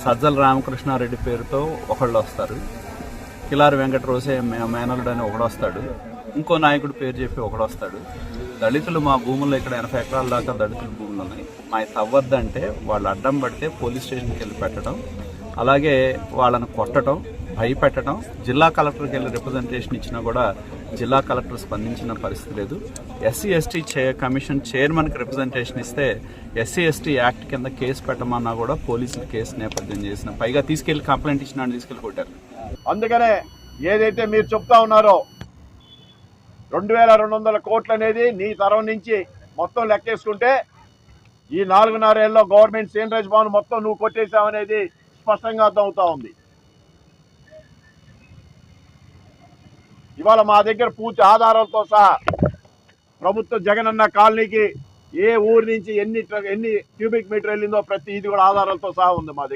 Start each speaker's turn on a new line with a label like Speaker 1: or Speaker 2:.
Speaker 1: సజ్జల రామకృష్ణారెడ్డి పేరుతో ఒకళ్ళు వస్తారు, కిలారి వెంకట రోసే మేనల్లుడు అని ఒకడు వస్తాడు, ఇంకో నాయకుడు పేరు చెప్పి ఒకడు వస్తాడు. దళితులు మా భూముల్లో ఇక్కడ 80 ఎకరాల దాకా దళితుల భూములు ఉన్నాయి, మా తవ్వద్దంటే వాళ్ళు అడ్డం పడితే పోలీస్ స్టేషన్కి వెళ్ళి పెట్టడం, అలాగే వాళ్ళని కొట్టడం, భయపెట్టడం. జిల్లా కలెక్టర్కి వెళ్ళి రిప్రజెంటేషన్ ఇచ్చినా కూడా జిల్లా కలెక్టర్ స్పందించిన పరిస్థితి లేదు. ఎస్సీ ఎస్టీ కమిషన్ చైర్మన్కి రిప్రజెంటేషన్ ఇస్తే ఎస్సీ ఎస్టీ యాక్ట్ కింద కేసు పెట్టమన్నా కూడా పోలీసులు కేసు నేపథ్యం చేసిన, పైగా తీసుకెళ్లి కంప్లైంట్ ఇచ్చినా తీసుకెళ్లి కొట్టారు.
Speaker 2: అందుకనే ఏదైతే మీరు చెప్తా ఉన్నారో 2200 కోట్లు అనేది నీ తరం నుంచి మొత్తం లెక్కేసుకుంటే ఈ 4.5 ఏళ్ళలో గవర్నమెంట్ సీనరేజ్ భవన్ మొత్తం నువ్వు కొట్టేశావనేది స్పష్టంగా అర్థమవుతా ఉంది. ఇవాళ మా దగ్గర పూర్తి ఆధారాలతో సహా ప్రభుత్వ జగనన్న కాలనీకి ఏ ఊరి నుంచి ఎన్ని క్యూబిక్ మీటర్ వెళ్ళిందో ప్రతి ఇది కూడా ఆధారాలతో సహా ఉంది మా దగ్గర.